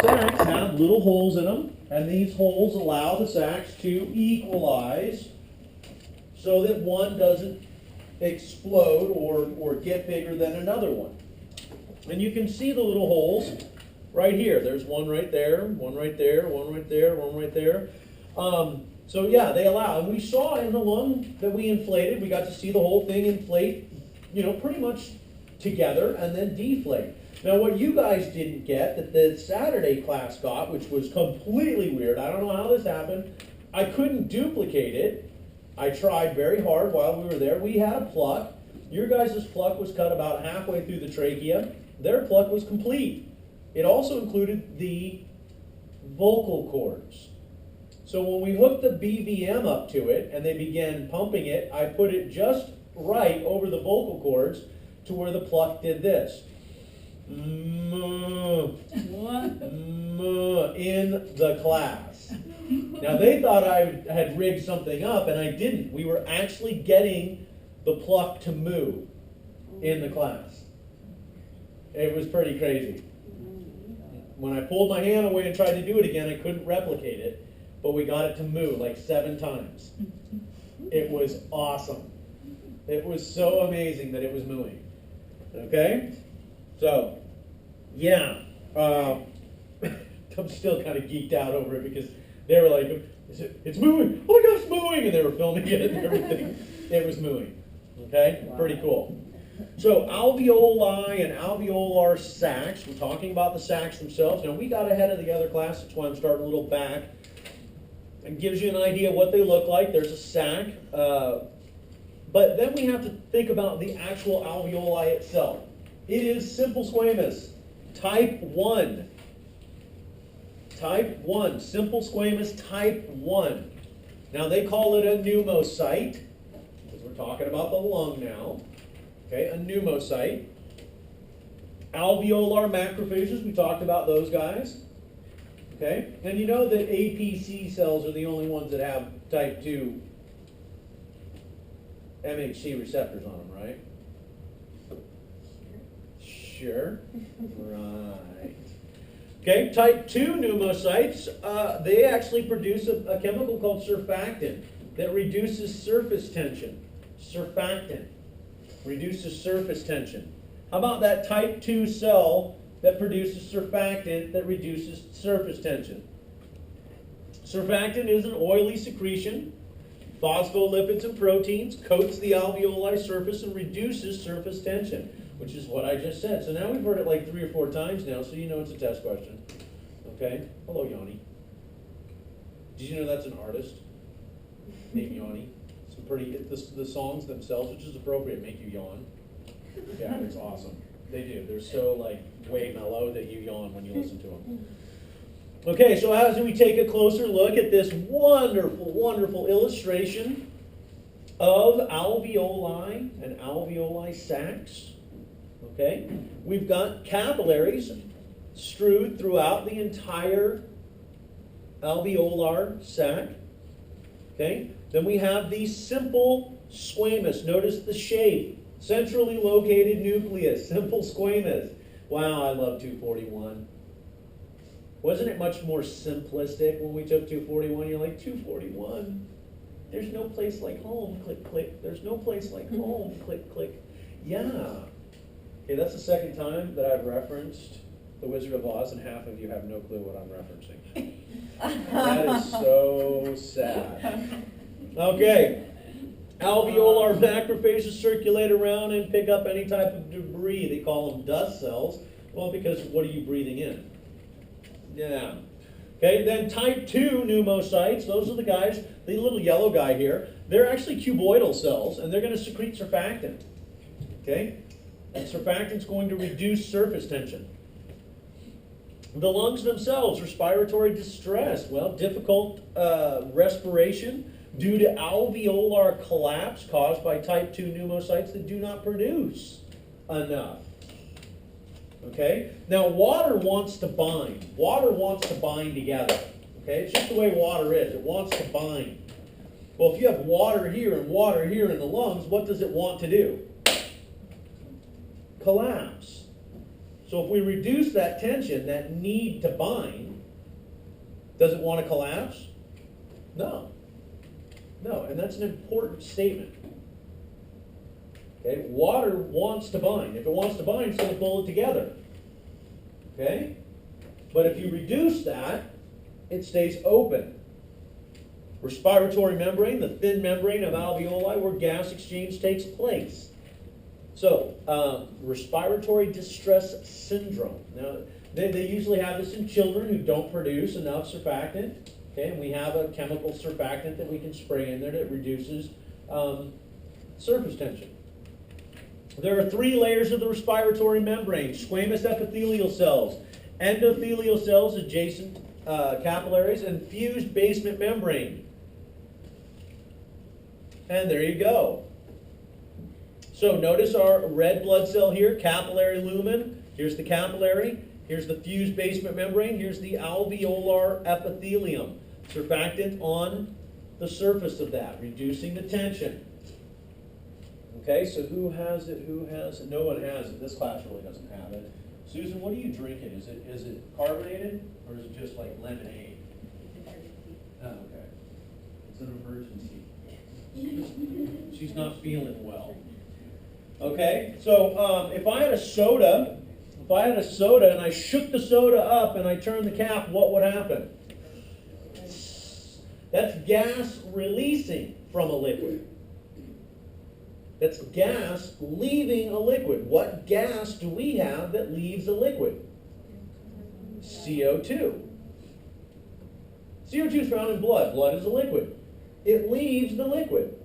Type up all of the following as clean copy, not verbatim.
sacs have little holes in them, and these holes allow the sacs to equalize so that one doesn't explode or get bigger than another one. And you can see the little holes right here. There's one right there, one right there, one right there, one right there. So yeah, they allow. And we saw in the lung that we inflated, we got to see the whole thing inflate, pretty much together and then deflate. Now what you guys didn't get, that the Saturday class got, which was completely weird, I don't know how this happened, I couldn't duplicate it. I tried very hard while we were there. We had a pluck. Your guys' pluck was cut about halfway through the trachea. Their pluck was complete. It also included the vocal cords. So when we hooked the BVM up to it and they began pumping it, I put it just right over the vocal cords to where the pluck did this. In the class. Now they thought I had rigged something up, and I didn't. We were actually getting the pluck to moo in the class. It was pretty crazy. When I pulled my hand away and tried to do it again, I couldn't replicate it, but we got it to moo like 7 times. It was awesome. It was so amazing that it was mooing. Okay? So, yeah. I'm still kind of geeked out over it because they were like, it's mooing. Oh my gosh, it's mooing. And they were filming it and everything. It was mooing. Okay? Wow. Pretty cool. So alveoli and alveolar sacs, we're talking about the sacs themselves. Now we got ahead of the other class, that's why I'm starting a little back. It gives you an idea what they look like. There's a sac. But then we have to think about the actual alveoli itself. It is simple squamous, type 1. Type 1, simple squamous type 1. Now they call it a pneumocyte, because we're talking about the lung now. Okay, a pneumocyte. Alveolar macrophages, we talked about those guys. Okay, and you know that APC cells are the only ones that have type 2 MHC receptors on them, right? Sure. Right. Okay, type 2 pneumocytes, they actually produce a chemical called surfactant that reduces surface tension. Surfactant reduces surface tension. How about that type 2 cell that produces surfactant that reduces surface tension? Surfactant is an oily secretion. Phospholipids and proteins, coats the alveoli surface and reduces surface tension, which is what I just said. So now we've heard it like 3 or 4 times now, so you know it's a test question. Okay? Hello, Yanni. Did you know that's an artist named Yanni? Some pretty, the songs themselves, which is appropriate, make you yawn. Yeah, it's awesome. They do. They're so like way mellow that you yawn when you listen to them. Okay, so as we take a closer look at this wonderful, wonderful illustration of alveoli and alveoli sacs, okay, we've got capillaries strewed throughout the entire alveolar sac, okay. Then we have the simple squamous. Notice the shape. Centrally located nucleus, simple squamous. Wow, I love 241. Wasn't it much more simplistic when we took 241? You're like, 241, there's no place like home, click, click. There's no place like home, click, click. Yeah. Okay, that's the second time that I've referenced The Wizard of Oz, and half of you have no clue what I'm referencing. That is so sad. Okay. Alveolar macrophages circulate around and pick up any type of debris. They call them dust cells. Well, because what are you breathing in? Yeah. Okay, then type 2 pneumocytes, those are the guys, the little yellow guy here, they're actually cuboidal cells, and they're going to secrete surfactant. Okay? And surfactant's going to reduce surface tension. The lungs themselves, respiratory distress. Well, difficult respiration due to alveolar collapse caused by type 2 pneumocytes that do not produce enough. Okay? Now, water wants to bind. Water wants to bind together. Okay? It's just the way water is. It wants to bind. Well, if you have water here and water here in the lungs, what does it want to do? Collapse. So if we reduce that tension, that need to bind, does it want to collapse? No. No, and that's an important statement. Okay, water wants to bind. If it wants to bind, it's going to pull it together. Okay? But if you reduce that, it stays open. Respiratory membrane, the thin membrane of alveoli where gas exchange takes place. So, respiratory distress syndrome. Now, they usually have this in children who don't produce enough surfactant. Okay, and we have a chemical surfactant that we can spray in there that reduces surface tension. There are 3 layers of the respiratory membrane: squamous epithelial cells, endothelial cells adjacent capillaries, and fused basement membrane. And there you go. So notice our red blood cell here, capillary lumen. Here's the capillary. Here's the fused basement membrane. Here's the alveolar epithelium. Surfactant on the surface of that, reducing the tension. Okay, so who has it? Who has it? No one has it. This class really doesn't have it. Susan, what are you drinking? Is it carbonated or is it just like lemonade? Oh, okay. It's an emergency. She's not feeling well. Okay, so if I had a soda and I shook the soda up and I turned the cap, what would happen? That's gas releasing from a liquid. That's gas leaving a liquid. What gas do we have that leaves a liquid? CO2. CO2 is found in blood. Blood is a liquid. It leaves the liquid.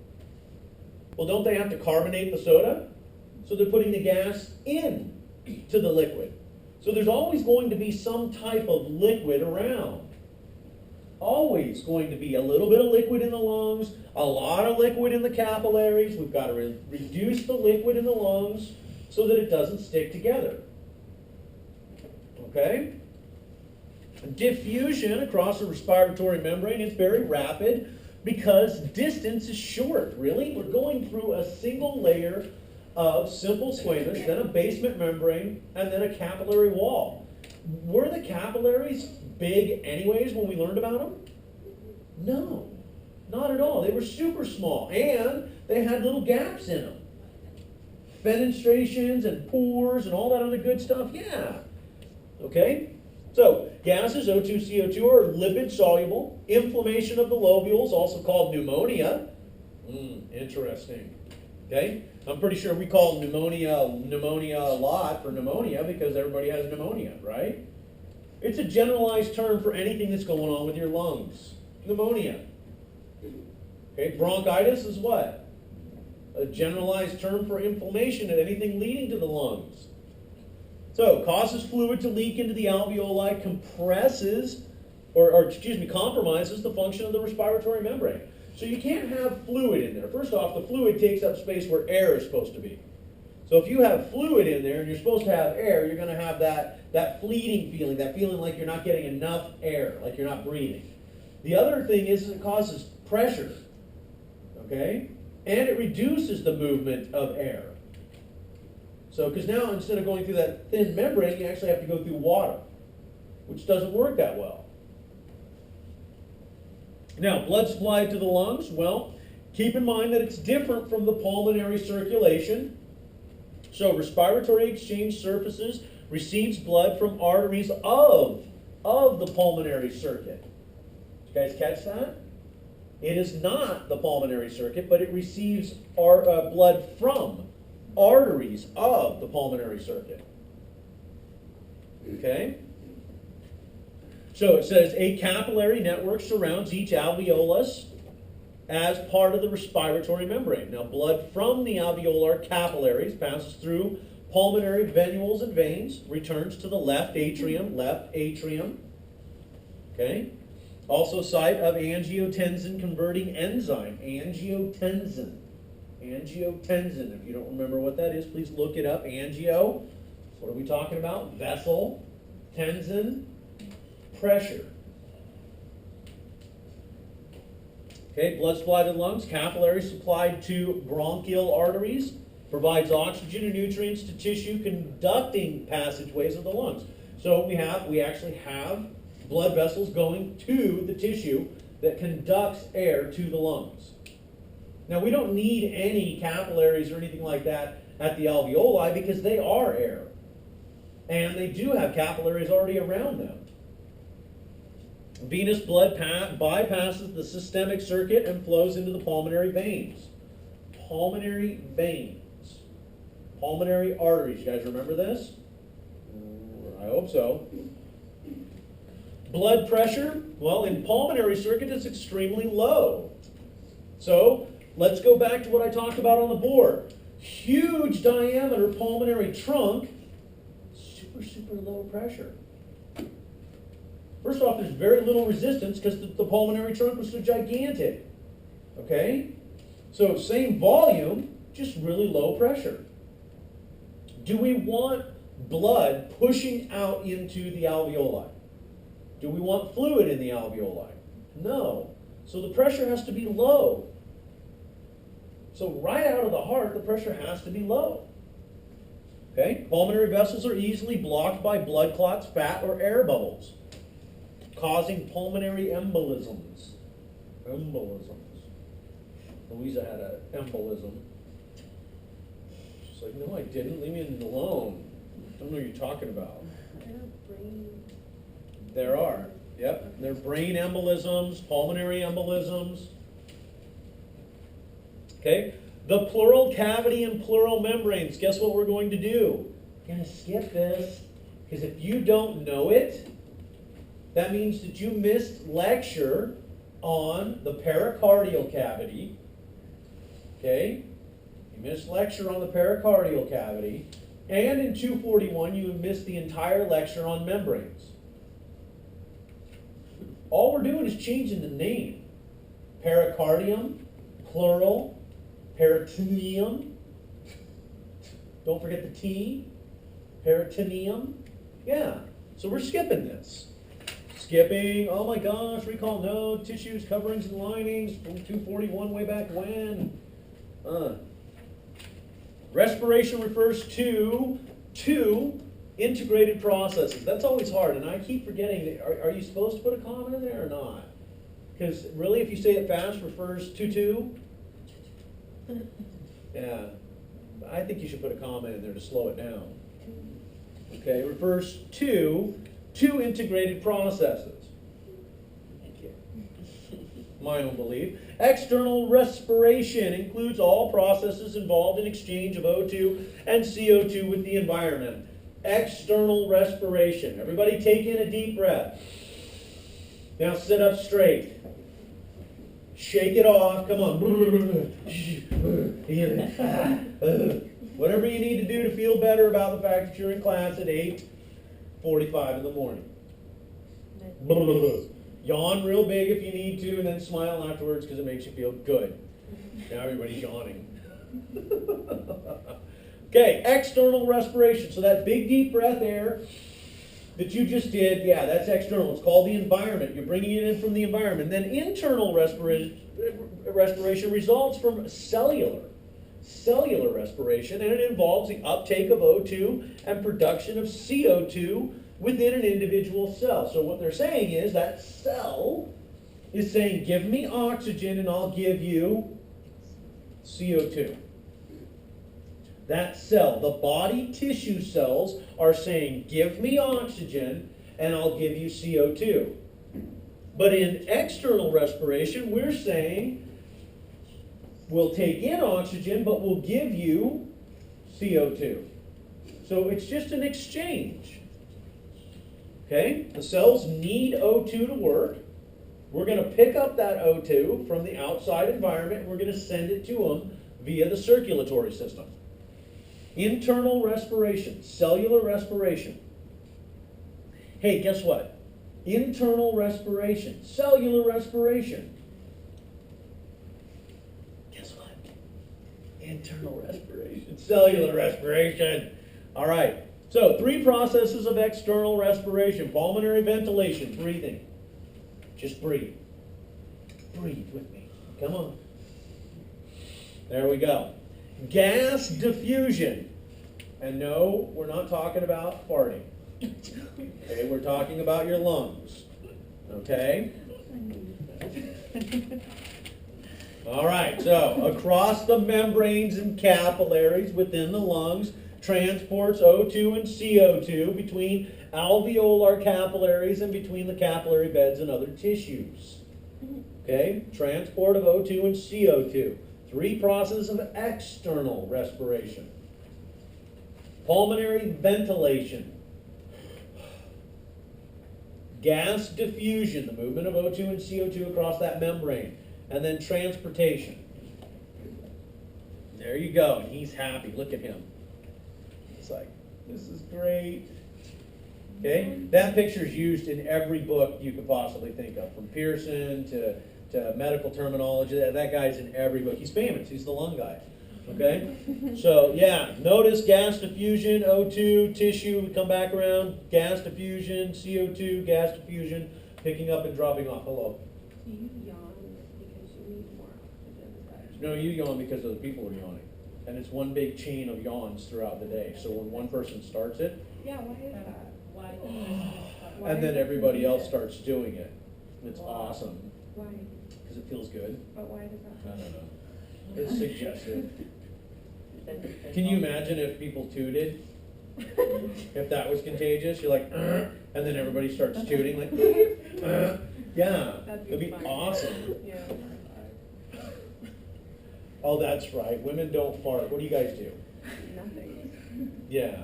Well, don't they have to carbonate the soda? So they're putting the gas in to the liquid. So there's always going to be some type of liquid around. Always going to be a little bit of liquid in the lungs, a lot of liquid in the capillaries. We've got to reduce the liquid in the lungs so that it doesn't stick together. Okay? Diffusion across the respiratory membrane is very rapid because distance is short, really. We're going through a single layer of simple squamous, then a basement membrane, and then a capillary wall. Were the capillaries big anyways when we learned about them? No, not at all. They were super small, and they had little gaps in them. Fenestrations and pores and all that other good stuff, yeah. Okay? So, gases, O2, CO2, are lipid soluble. Inflammation of the lobules, also called pneumonia. Interesting. Okay? I'm pretty sure we call pneumonia a lot for pneumonia because everybody has pneumonia, right? It's a generalized term for anything that's going on with your lungs. Pneumonia. Okay? Bronchitis is what? A generalized term for inflammation and anything leading to the lungs. So, causes fluid to leak into the alveoli, compromises the function of the respiratory membrane. So you can't have fluid in there. First off, the fluid takes up space where air is supposed to be. So if you have fluid in there and you're supposed to have air, you're going to have that fleeting feeling, that feeling like you're not getting enough air, like you're not breathing. The other thing is it causes pressure, okay? And it reduces the movement of air. So, because now instead of going through that thin membrane, you actually have to go through water, which doesn't work that well. Now, blood supply to the lungs, well, keep in mind that it's different from the pulmonary circulation. So, respiratory exchange surfaces receives blood from arteries of the pulmonary circuit. Did you guys catch that? It is not the pulmonary circuit, but it receives blood from arteries of the pulmonary circuit. Okay? So it says a capillary network surrounds each alveolus as part of the respiratory membrane. Now, blood from the alveolar capillaries passes through pulmonary venules and veins, returns to the left atrium. Okay? Also site of angiotensin converting enzyme, angiotensin. Angiotensin. If you don't remember what that is, please look it up. Angio, what are we talking about? Vessel, tensin, pressure. Okay, blood supply to the lungs, capillaries supplied to bronchial arteries, Provides oxygen and nutrients to tissue conducting passageways of the lungs. So we actually have blood vessels going to the tissue that conducts air to the lungs. Now, we don't need any capillaries or anything like that at the alveoli because they are air. And they do have capillaries already around them. Venous blood bypasses the systemic circuit and flows into the pulmonary veins. Pulmonary veins. Pulmonary arteries. You guys remember this? I hope so. Blood pressure, well, in pulmonary circuit, it's extremely low. So, let's go back to what I talked about on the board. Huge diameter pulmonary trunk, super low pressure. First off, there's very little resistance because the pulmonary trunk was so gigantic. Okay? So, same volume, just really low pressure. Do we want blood pushing out into the alveoli? Do we want fluid in the alveoli? No. So the pressure has to be low. So right out of the heart, the pressure has to be low. Okay? Pulmonary vessels are easily blocked by blood clots, fat, or air bubbles, causing pulmonary embolisms. Embolisms. Louisa had an embolism. She's like, no, I didn't. Leave me alone. I don't know what you're talking about. There are. Yep. There are brain embolisms, pulmonary embolisms. Okay. The pleural cavity and pleural membranes. Guess what we're going to do? We're going to skip this. Because if you don't know it, that means that you missed lecture on the pericardial cavity. Okay. You missed lecture on the pericardial cavity. And in 241, you missed the entire lecture on membranes. All we're doing is changing the name. Pericardium, pleural, peritoneum. Don't forget the T. Peritoneum. Yeah. So we're skipping this. Skipping, oh my gosh, recall node, tissues, coverings, and linings from 241 way back when. Respiration refers to two integrated processes. That's always hard, and I keep forgetting. Are you supposed to put a comma in there or not? Because really, if you say it fast, refers to two. Yeah, I think you should put a comma in there to slow it down. Okay, refers to two integrated processes. Thank you. My own belief. External respiration includes all processes involved in exchange of O2 and CO2 with the environment. External respiration. Everybody take in a deep breath. Now sit up straight. Shake it off. Come on. Whatever you need to do to feel better about the fact that you're in class at 8:45 in the morning. Yawn real big if you need to, and then smile afterwards because it makes you feel good. Now everybody's yawning. Okay, external respiration. So that big deep breath air that you just did, yeah, that's external. It's called the environment. You're bringing it in from the environment. Then internal respiration results from cellular respiration, and it involves the uptake of O2 and production of CO2 within an individual cell. So what they're saying is that cell is saying, give me oxygen and I'll give you CO2. That cell, the body tissue cells, are saying, give me oxygen and I'll give you CO2. But in external respiration, we're saying, we'll take in oxygen, but we'll give you CO2. So it's just an exchange. Okay? The cells need O2 to work. We're going to pick up that O2 from the outside environment, and we're going to send it to them via the circulatory system. Internal respiration, cellular respiration. Hey, guess what? Internal respiration, cellular respiration. Guess what? Internal respiration, cellular respiration. All right. So, 3 processes of external respiration. Pulmonary ventilation, breathing. Just breathe. Breathe with me. Come on. There we go. Gas diffusion. And no, we're not talking about farting. Okay, we're talking about your lungs. Okay? All right, so across the membranes and capillaries within the lungs, transports O2 and CO2 between alveolar capillaries and between the capillary beds and other tissues. Okay, transport of O2 and CO2. 3 processes of external respiration. Pulmonary ventilation. Gas diffusion, the movement of O2 and CO2 across that membrane. And then transportation. There you go. And he's happy. Look at him. It's like, this is great. Okay? That picture is used in every book you could possibly think of, from Pearson to medical terminology. That guy's in every book. He's famous. He's the lung guy. Okay? So, yeah, notice gas diffusion, O2, tissue, we come back around, gas diffusion, CO2, gas diffusion, picking up and dropping off. Hello. Do you yawn because you need more oxygen? No, you yawn because other people are yawning. And it's one big chain of yawns throughout the day. So when one person starts it, Yeah, why is that? Why? and then everybody else starts doing it. It's awesome. Why? Because it feels good. But why does I that? don't know. It's suggestive. Can you imagine if people tooted? If that was contagious, you're like, and then everybody starts tooting, like, yeah, it'd be fun. awesome. Yeah. Oh, that's right. Women don't fart. What do you guys do? Nothing. Yeah.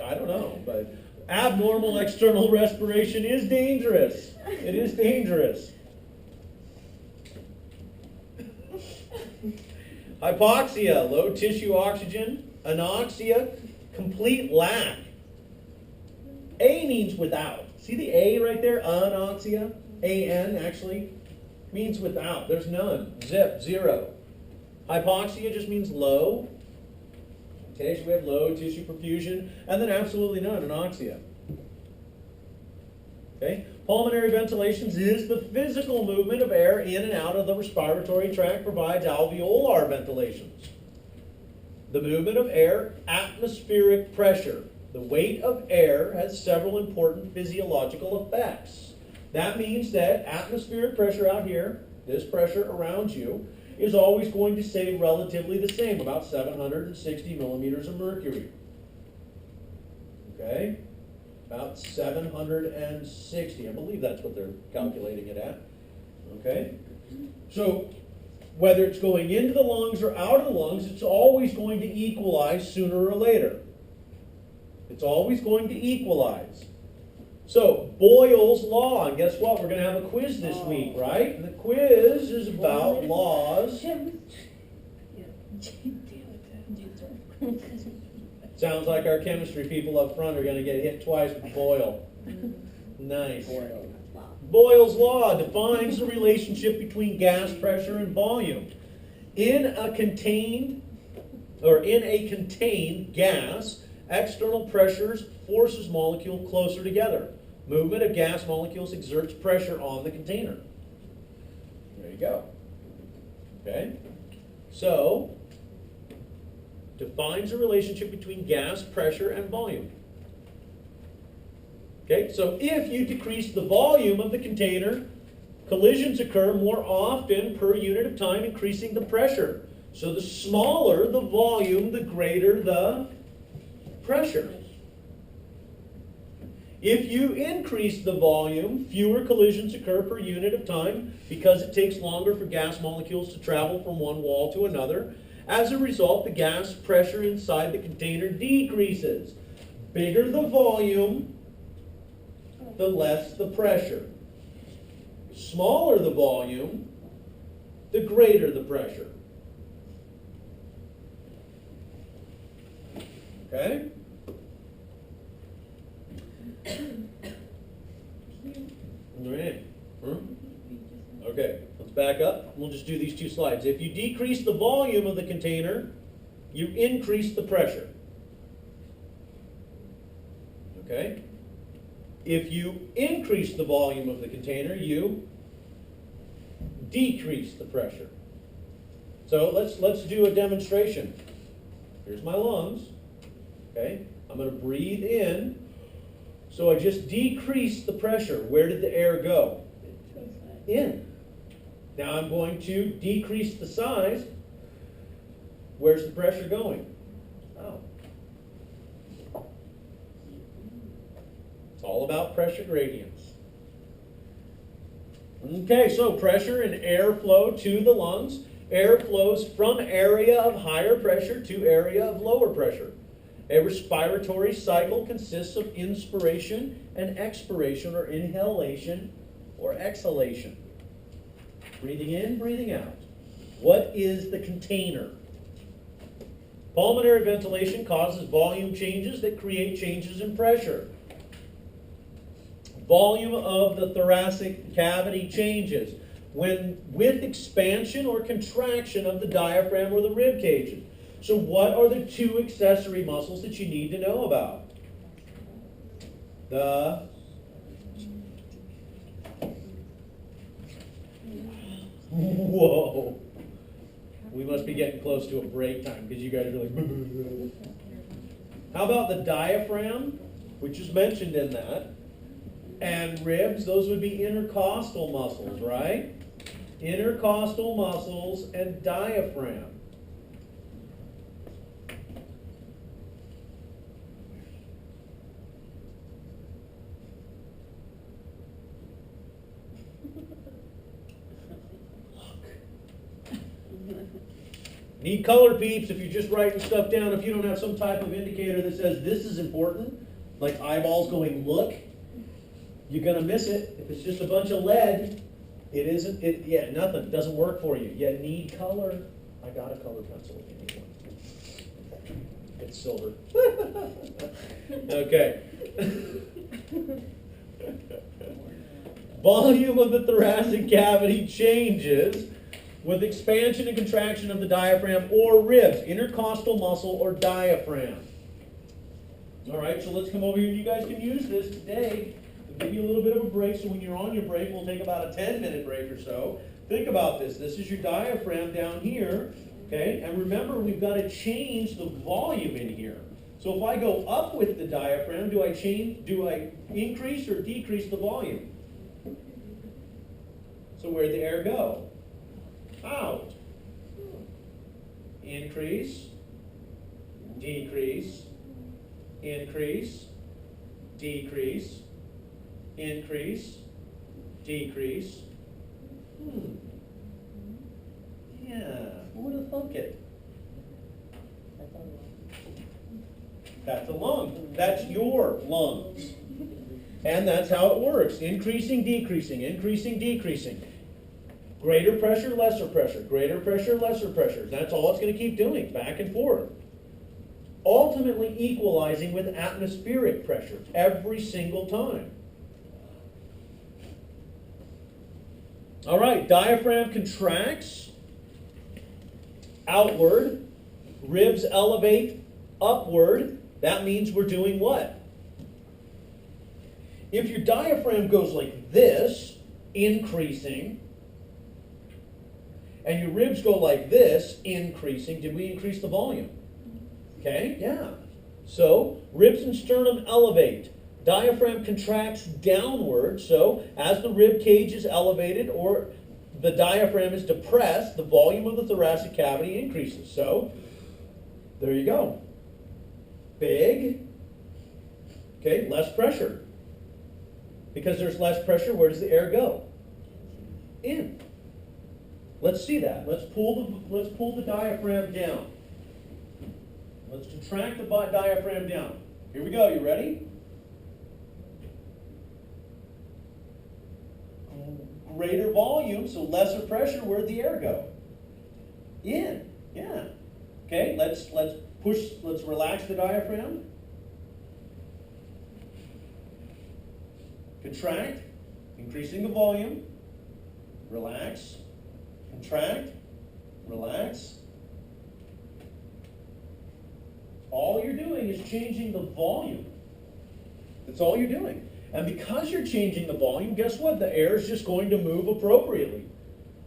I don't know, but abnormal external respiration is dangerous. It is dangerous. Hypoxia, low tissue oxygen. Anoxia, complete lack. A means without. See the A right there? Anoxia? A-N actually means without. There's none. Zip, zero. Hypoxia just means low. Okay, so we have low tissue perfusion, and then absolutely none, anoxia. Okay, pulmonary ventilation is the physical movement of air in and out of the respiratory tract, provides alveolar ventilations. The movement of air, atmospheric pressure. The weight of air has several important physiological effects. That means that atmospheric pressure out here, this pressure around you, is always going to stay relatively the same, about 760 millimeters of mercury. Okay? About 760. I believe that's what they're calculating it at. Okay? So, whether it's going into the lungs or out of the lungs, it's always going to equalize sooner or later. It's always going to equalize. So, Boyle's law, and guess what? We're going to have a quiz this week, right? And the quiz is about laws. Sounds like our chemistry people up front are going to get hit twice with Boyle. Nice. Boyle's law defines the relationship between gas pressure and volume. In a contained gas, external pressures forces molecules closer together. Movement of gas molecules exerts pressure on the container. There you go. Okay? So, defines a relationship between gas, pressure, and volume. Okay? So, if you decrease the volume of the container, collisions occur more often per unit of time, increasing the pressure. So, the smaller the volume, the greater the pressure. If you increase the volume, fewer collisions occur per unit of time because it takes longer for gas molecules to travel from one wall to another. As a result, the gas pressure inside the container decreases. Bigger the volume, the less the pressure. Smaller the volume, the greater the pressure. Okay? All right. Okay, let's back up. We'll just do these two slides. If you decrease the volume of the container, you increase the pressure. Okay? If you increase the volume of the container, you decrease the pressure. So let's do a demonstration. Here's my lungs. Okay, I'm going to breathe in. So I just decreased the pressure. Where did the air go? In. Now I'm going to decrease the size. Where's the pressure going? Out. It's all about pressure gradients. Okay, so pressure and airflow to the lungs. Air flows from area of higher pressure to area of lower pressure. A respiratory cycle consists of inspiration and expiration, or inhalation or exhalation. Breathing in, breathing out. What is the container? Pulmonary ventilation causes volume changes that create changes in pressure. Volume of the thoracic cavity changes when with expansion or contraction of the diaphragm or the rib cages. So what are the two accessory muscles that you need to know about? The whoa. We must be getting close to a break time because you guys are like how about the diaphragm, which is mentioned in that, and ribs? Those would be intercostal muscles, right? Intercostal muscles and diaphragm. Need color, peeps, if you're just writing stuff down. If you don't have some type of indicator that says this is important, like eyeballs going, look, you're going to miss it. If it's just a bunch of lead, it isn't, yeah, nothing. Doesn't work for you. You need color. I got a color pencil if you need one. It's silver. Okay. Volume of the thoracic cavity changes with expansion and contraction of the diaphragm or ribs, intercostal muscle or diaphragm. All right, so let's come over here. You guys can use this today. We'll give you a little bit of a break, so when you're on your break, we'll take about a 10-minute break or so. Think about this. This is your diaphragm down here, okay? And remember, we've got to change the volume in here. So if I go up with the diaphragm, do I increase or decrease the volume? So where'd the air go? Out. Increase, decrease, increase, decrease, increase, decrease. Yeah, who would have thunk it? That's a lung. That's your lungs. And that's how it works. Increasing, decreasing, increasing, decreasing. Greater pressure, lesser pressure. Greater pressure, lesser pressure. That's all it's going to keep doing, back and forth. Ultimately equalizing with atmospheric pressure every single time. All right, diaphragm contracts outward. Ribs elevate upward. That means we're doing what? If your diaphragm goes like this, increasing, and your ribs go like this, increasing, did we increase the volume? Okay, yeah. So, ribs and sternum elevate. Diaphragm contracts downward, so as the rib cage is elevated or the diaphragm is depressed, the volume of the thoracic cavity increases. So, there you go. Big, okay, less pressure. Because there's less pressure, where does the air go? In. Let's see that. Let's pull the diaphragm down. Let's contract the diaphragm down. Here we go. You ready? Greater volume, so lesser pressure. Where'd the air go? In. Yeah. Okay. Let's push. Let's relax the diaphragm. Contract, increasing the volume. Relax. Contract. Relax. All you're doing is changing the volume. That's all you're doing. And because you're changing the volume, guess what? The air is just going to move appropriately.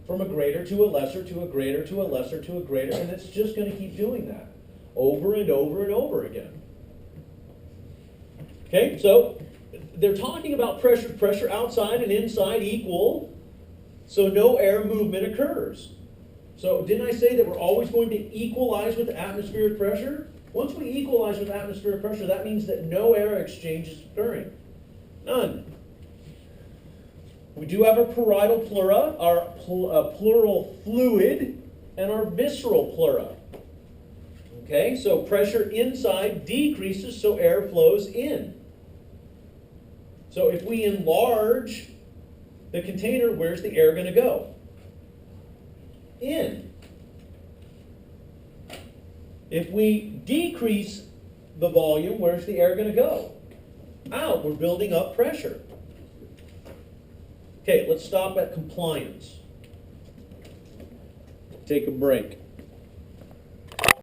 from a greater to a lesser to a greater to a lesser to a greater, and it's just going to keep doing that over and over and over again. Okay, so they're talking about pressure. Pressure outside and inside equal, so no air movement occurs. So didn't I say that we're always going to equalize with atmospheric pressure? Once we equalize with atmospheric pressure, that means that no air exchange is occurring. None. We do have our parietal pleura, our pleural fluid, and our visceral pleura. Okay, so pressure inside decreases, so air flows in. So if we enlarge the container, where's the air going to go? In. If we decrease the volume, where's the air going to go? Out. We're building up pressure. Okay, let's stop at compliance. Take a break.